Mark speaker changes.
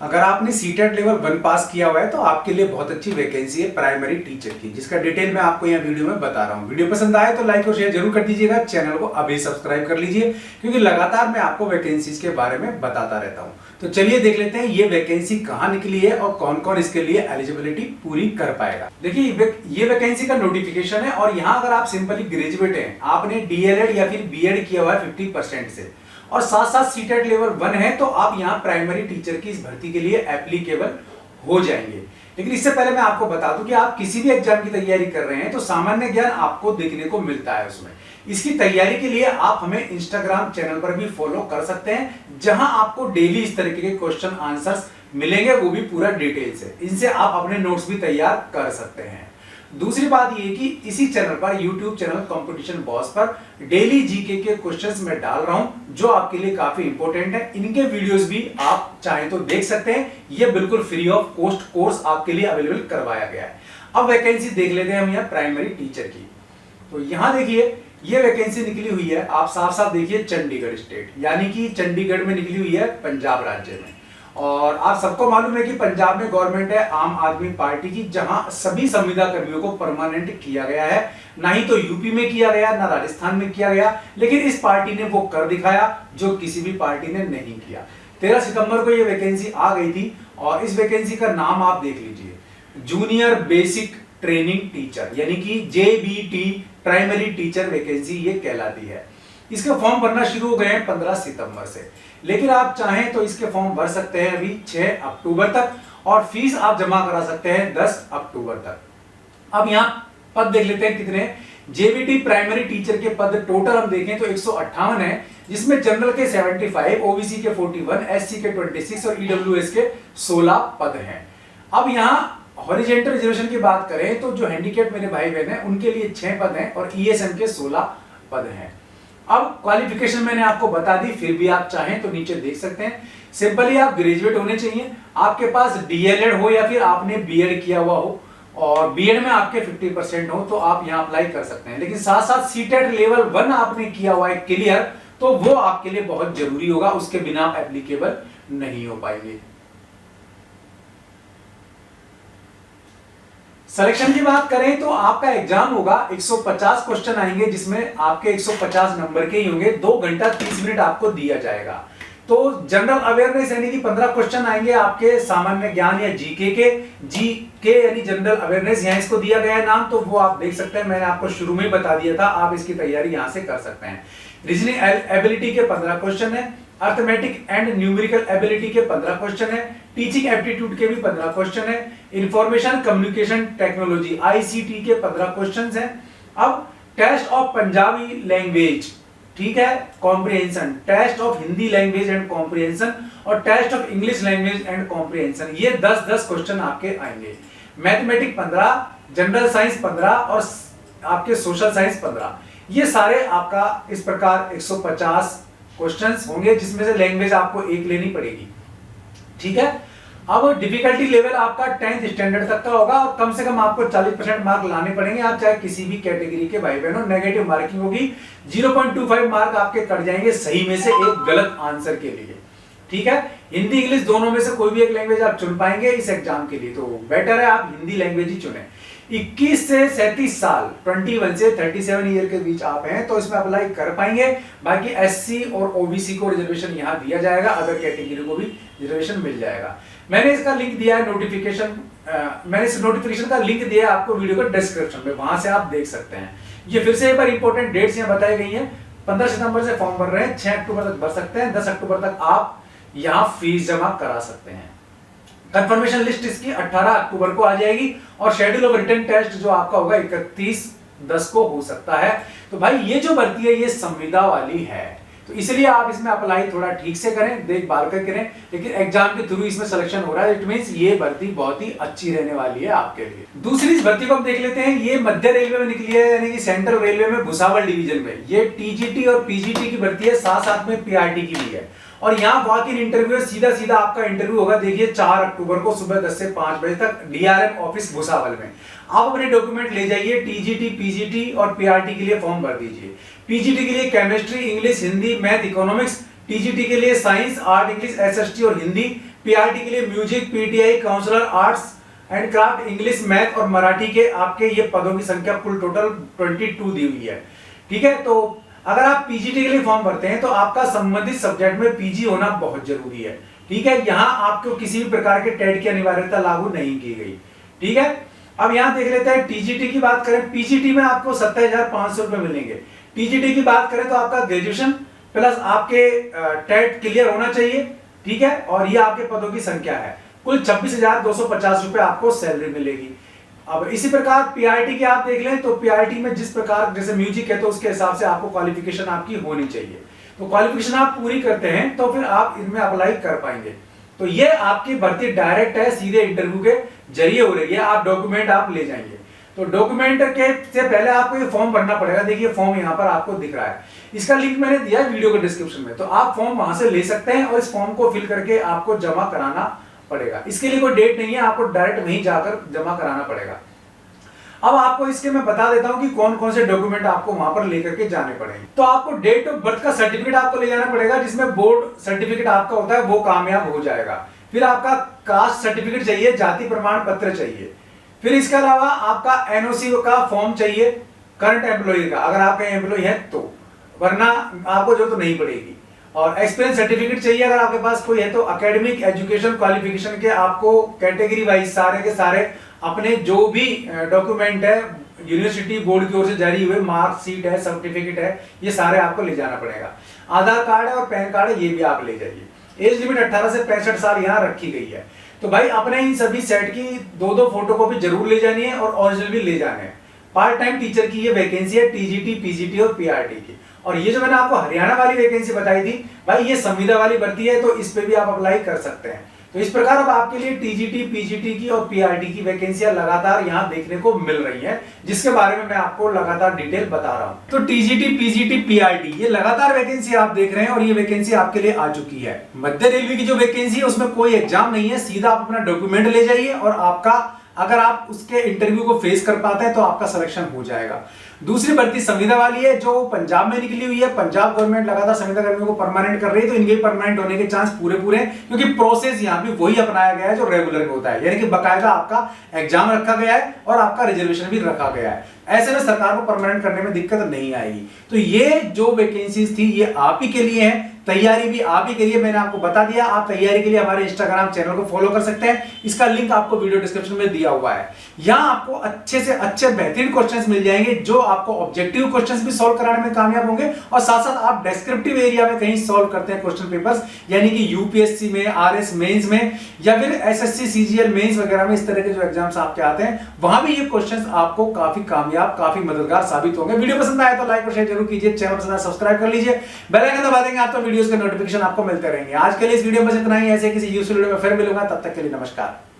Speaker 1: अगर आपने CTET level 1 पास किया हुआ है तो आपके लिए बहुत अच्छी वैकेंसी है प्राइमरी टीचर की, जिसका डिटेल मैं आपको यहाँ वीडियो में बता रहा हूँ। वीडियो पसंद आए तो लाइक और शेयर जरूर कर दीजिएगा, चैनल को अभी सब्सक्राइब कर लीजिए क्योंकि लगातार मैं आपको वैकेंसीज के बारे में बताता रहता हूँ। तो चलिए देख लेते हैं ये वैकेंसी कहाँ निकली है और कौन कौन इसके लिए एलिजिबिलिटी पूरी कर पाएगा। देखिए ये वैकेंसी का नोटिफिकेशन है और यहाँ अगर आप सिंपली ग्रेजुएट हैं, आपने डीएलएड या फिर बीएड किया हुआ है 50% से और साथ साथ सीटेट लेवल 1 है तो आप यहाँ प्राइमरी टीचर की इस भर्ती के लिए एप्लीकेबल हो जाएंगे। लेकिन इससे पहले मैं आपको बता दूं कि आप किसी भी एग्जाम की तैयारी कर रहे हैं तो सामान्य ज्ञान आपको देखने को मिलता है उसमें। इसकी तैयारी के लिए आप हमें इंस्टाग्राम चैनल पर भी फॉलो कर सकते हैं, जहां आपको डेली इस तरीके के क्वेश्चन आंसर्स मिलेंगे, वो भी पूरा डिटेल से। इनसे आप अपने नोट्स भी तैयार कर सकते हैं। दूसरी बात ये कि इसी चैनल पर यूट्यूब चैनल कंपटीशन बॉस पर डेली जीके के क्वेश्चंस मैं डाल रहा हूं जो आपके लिए काफी इंपॉर्टेंट है। इनके वीडियोस भी आप चाहें तो देख सकते हैं। ये बिल्कुल फ्री ऑफ कॉस्ट कोर्स आपके लिए अवेलेबल करवाया गया है। अब वैकेंसी देख लेते हैं हम यहाँ प्राइमरी टीचर की। तो यहाँ देखिए ये वैकेंसी निकली हुई है, आप साफ साफ देखिए चंडीगढ़ स्टेट, यानी कि चंडीगढ़ में निकली हुई है, पंजाब राज्य में। और आप सबको मालूम है कि पंजाब में गवर्नमेंट है आम आदमी पार्टी की, जहां सभी संविदा कर्मियों को परमानेंट किया गया है। ना ही तो यूपी में किया गया, ना राजस्थान में किया गया, लेकिन इस पार्टी ने वो कर दिखाया जो किसी भी पार्टी ने नहीं किया। 13 सितंबर को ये वैकेंसी आ गई थी और इस वैकेंसी का नाम आप देख लीजिए, जूनियर बेसिक ट्रेनिंग टीचर, यानी कि जेबीटी प्राइमरी टीचर वैकेंसी ये कहलाती है। इसके फॉर्म भरना शुरू हो गए हैं 15 सितंबर से, लेकिन आप चाहें तो इसके फॉर्म भर सकते हैं अभी 6 अक्टूबर तक और फीस आप जमा करा सकते हैं 10 अक्टूबर तक। अब यहाँ पद देख लेते हैं कितने। जेबीटी प्राइमरी टीचर के पद टोटल हम देखें तो 158 है, जिसमें जनरल के 75, ओबीसी के 41, एससी के 26 और ईडब्ल्यूएस के 16 पद हैं। अब यहाँ हॉरिजॉन्टल रिजर्वेशन की बात करें तो जो हैंडीकैप मेरे भाई बहन हैं उनके लिए 6 पद हैं और ईएसएम के 16 पद हैं। अब क्वालिफिकेशन मैंने आपको बता दी, फिर भी आप चाहें तो नीचे देख सकते हैं। सिंपली आप ग्रेजुएट होने चाहिए, आपके पास डीएलएड हो या फिर आपने बीएड किया हुआ हो और बीएड में आपके 50% हो तो आप यहां अप्लाई कर सकते हैं। लेकिन साथ साथ सीटेट लेवल 1 आपने किया हुआ है क्लियर, तो वो आपके लिए बहुत जरूरी होगा, उसके बिना आप एप्लीकेबल नहीं हो पाएंगे। सिलेक्शन की बात करें तो आपका एग्जाम होगा, 150 क्वेश्चन आएंगे जिसमें आपके 150 नंबर के ही होंगे। 2 घंटा 30 मिनट आपको दिया जाएगा। तो जनरल अवेयरनेस यानी कि 15 क्वेश्चन आएंगे आपके सामान्य ज्ञान या जीके यानी जनरल अवेयरनेस, यहाँ इसको दिया गया है नाम, तो वो आप देख सकते हैं। मैंने आपको शुरू में बता दिया था, आप इसकी तैयारी यहां से कर सकते हैं। रीजनिंग एबिलिटी के 15 क्वेश्चन है, अर्थमेटिक एंड न्यूमेरिकल एबिलिटी के 15 क्वेश्चन है, टीचिंग एप्टीट्यूड के भी 15 क्वेश्चन है, इंफॉर्मेशन कम्युनिकेशन टेक्नोलॉजी आईसीटी के 15 क्वेश्चंस हैं। अब टेस्ट ऑफ पंजाबी लैंग्वेज, ठीक है, comprehension, test of Hindi language and comprehension और test of English language and comprehension, ये 10-10 क्वेश्चन आपके आएंगे। मैथमेटिक 15, जनरल साइंस 15 और आपके सोशल साइंस 15। ये सारे आपका इस प्रकार 150 क्वेश्चंस होंगे, जिसमें से लैंग्वेज आपको एक लेनी पड़ेगी, ठीक है। अब डिफिकल्टी लेवल आपका 10th स्टैंडर्ड तक का होगा और कम से कम आपको 40% मार्क लाने पड़ेंगे। आप चाहे किसी भी कैटेगरी के भाई बहनों, नेगेटिव मार्किंग होगी, 0.25 मार्क आपके कट जाएंगे सही में से एक गलत आंसर के लिए, ठीक है। हिंदी इंग्लिश दोनों में से कोई भी एक लैंग्वेज आप चुन पाएंगे इस एग्जाम के लिए, तो बेटर है आप हिंदी लैंग्वेज ही चुने। 21 से 37 साल, 21 से 37 ईयर के बीच आप हैं तो इसमें अप्लाई कर पाएंगे। बाकी एससी और ओबीसी को रिजर्वेशन यहां दिया जाएगा, अदर कैटेगरी को भी रिजर्वेशन मिल जाएगा। मैंने इसका लिंक दिया है नोटिफिकेशन, मैंने इस नोटिफिकेशन का लिंक दिया है आपको वीडियो के डिस्क्रिप्शन में, वहां से आप देख सकते हैं। ये फिर से एक बार इंपॉर्टेंट डेट्स यहां बताई गई हैं। 15 सितंबर से फॉर्म भर रहे हैं, 6 अक्टूबर तक भर सकते हैं, 10 अक्टूबर तक आप यहां फीस जमा करा सकते हैं। कंफर्मेशन लिस्ट इसकी 18 अक्टूबर को आ जाएगी और शेड्यूल ऑफ रिटन टेस्ट जो आपका होगा 31/10 को हो सकता है। तो भाई ये जो भर्ती है ये संविदा वाली है, तो इसलिए आप इसमें अप्लाई थोड़ा ठीक से करें, देखभाल कर करें, लेकिन एग्जाम के थ्रू इसमें सिलेक्शन हो रहा है, इट मींस ये भर्ती बहुत ही अच्छी रहने वाली है आपके लिए। दूसरी इस भर्ती को हम देख लेते हैं, ये मध्य रेलवे में निकली है, यानी कि सेंट्रल रेलवे में भुसावल डिवीजन में। ये टीजीटी और पीजीटी की भर्ती है, साथ साथ में पीआरटी की भी है और यहाँ वॉक इन इंटरव्यू, सीधा आपका इंटरव्यू होगा। देखिए 4 अक्टूबर को सुबह 10 से 5 बजे तक डीआरएम ऑफिस भुसावल में। आप अपने डॉक्यूमेंट ले जाइए, टीजीटी पीजीटी और पीआरटी के लिए फॉर्म भर दीजिए। पीजीटी के लिए chemistry English Hindi math economics, TGT के लिए साइंस आर्ट इंग्लिश एसएसटी और हिंदी, पीआरटी के लिए music, PTI, counsellor, arts and craft, English, math और मराठी के आपके ये पदों की संख्या कुल टोटल 22 दी हुई है। ठीक है, तो अगर आप पीजीटी के लिए फॉर्म भरते हैं तो आपका संबंधित सब्जेक्ट में पीजी होना बहुत जरूरी है। ठीक है, यहां आपको किसी भी प्रकार के टेट की अनिवार्यता लागू नहीं की गई। ठीक है, अब यहां देख लेते हैं टीजीटी की बात करें। पीजीटी में आपको 27,500 रुपए मिलेंगे। टीजीटी की बात करें तो आपका ग्रेजुएशन प्लस आपके टेट क्लियर होना चाहिए। ठीक है, और ये आपके पदों की संख्या है। कुल 26,250 रुपए आपको सैलरी मिलेगी। अब इसी प्रकार पीआरटी के आप देख लें तो पीआरटी में जिस प्रकार जैसे म्यूजिक है तो उसके हिसाब से आपको क्वालिफिकेशन आपकी होनी चाहिए। तो क्वालिफिकेशन आप पूरी करते हैं तो फिर आप इनमें अप्लाई कर पाएंगे। तो ये आपकी भर्ती डायरेक्ट है, सीधे इंटरव्यू के जरिए हो रही है। आप डॉक्यूमेंट आप ले जाएंगे। तो डॉक्यूमेंट के से पहले आपको ये फॉर्म भरना पड़ेगा। देखिए फॉर्म यहाँ पर आपको दिख रहा है, इसका लिंक मैंने दिया है वीडियो के डिस्क्रिप्शन में, तो आप फॉर्म वहां से ले सकते हैं और इस फॉर्म को फिल करके आपको जमा कराना पड़ेगा। इसके लिए कोई डेट नहीं है, आपको डायरेक्ट वहीं जाकर जमा कराना पड़ेगा। अब आपको इसके मैं बता देता हूं कि कौन कौन से डॉक्यूमेंट आपको वहां पर लेकर के जाने पड़ेंगे। तो आपको डेट ऑफ बर्थ का सर्टिफिकेट आपको ले जाना पड़ेगा, जिसमें बोर्ड सर्टिफिकेट आपका होता है वो कामयाब हो जाएगा। फिर आपका कास्ट सर्टिफिकेट चाहिए, जाति प्रमाण पत्र चाहिए। फिर इसके अलावा आपका एनओसी का फॉर्म चाहिए करंट एम्प्लॉय का, अगर आप एम्प्लॉय हैं तो, वरना आपको जो तो नहीं पड़ेगी। और एक्सपीरियंस सर्टिफिकेट चाहिए अगर आपके पास कोई है तो। एकेडमिक एजुकेशन क्वालिफिकेशन के आपको कैटेगरी वाइज सारे के सारे अपने जो भी डॉक्यूमेंट है यूनिवर्सिटी बोर्ड की ओर से जारी हुए, मार्कशीट है, सर्टिफिकेट है, ये सारे आपको ले जाना पड़ेगा। आधार कार्ड है और पैन कार्ड है, ये भी आप ले जाइए। एज लिमिट 18 से 65 साल यहाँ रखी गई है। तो भाई अपने इन सभी सेट की 2-2 फोटोकॉपी जरूर ले जानी है और ओरिजिनल भी ले जाने हैं। पार्ट टाइम टीचर की ये वैकेंसी है, टीजीटी, पीजीटी और पीआरटी की। और ये जो मैंने आपको हरियाणा वाली वैकेंसी बताई थी भाई, ये संविदा वाली भर्ती है, तो इस पे भी आप अप्लाई कर सकते हैं। तो इस प्रकार अब आपके लिए टीजीटी, पीजीटी की और पीआरटी की वैकेंसियां लगातार यहां देखने को मिल रही हैं, जिसके बारे में मैं आपको लगातार डिटेल बता रहा हूं। तो टीजीटी, पीजीटी, पीआरटी ये लगातार वैकेंसी आप देख रहे हैं और ये वैकेंसी आपके लिए आ चुकी है। मध्य रेलवे की जो वैकेंसी है उसमें कोई एग्जाम नहीं है, सीधा आप अपना डॉक्यूमेंट ले जाइए और आपका अगर आप उसके इंटरव्यू को फेस कर पाते हैं तो आपका सिलेक्शन हो जाएगा। दूसरी भर्ती संविदा वाली है जो पंजाब में निकली हुई है। पंजाब गवर्नमेंट लगातार संविदा कर्मियों को परमानेंट कर रही है, तो इनके परमानेंट होने के चांस पूरे हैं, क्योंकि प्रोसेस यहाँ पे वही अपनाया गया है जो रेगुलर में होता है, यानी कि बकायदा आपका एग्जाम रखा गया है और आपका रिजर्वेशन भी रखा गया है। ऐसे में सरकार को परमानेंट करने में दिक्कत नहीं आएगी। तो ये जो वैकेंसीज थी ये आप ही के लिए है, तैयारी भी आप ही के लिए, मैंने आपको बता दिया। आप तैयारी के लिए हमारे इंस्टाग्राम चैनल को फॉलो कर सकते हैं, इसका लिंक आपको वीडियो डिस्क्रिप्शन में दिया हुआ है। यहां आपको अच्छे से अच्छे बेहतरीन क्वेश्चंस मिल जाएंगे जो आपको ऑब्जेक्टिव क्वेश्चंस भी सॉल्व कराने में कामयाब होंगे और साथ साथ आप डिस्क्रिप्टिव एरिया में कहीं सॉल्व करते हैं क्वेश्चन पेपर्स, यानी कि यूपीएससी में, आरएस मेंस में या फिर एसएससी सीजीएल मेंस वगैरह में, इस तरह के जो एग्जाम्स आपके आते हैं वहां भी ये क्वेश्चंस आपको काफी कामयाब, काफी मददगार साबित होंगे। वीडियो पसंद आए तो लाइक और शेयर जरूर कीजिए, चैनल पसंद आए सब्सक्राइब कर लीजिए, बेल आइकन दबा देंगे आप तो वीडियोस के नोटिफिकेशन आपको मिलते रहेंगे। आज के लिए इस वीडियो में बस इतना ही। ऐसे किसी यूजफुल वीडियो में फिर मिलूंगा, तब तक के लिए नमस्कार।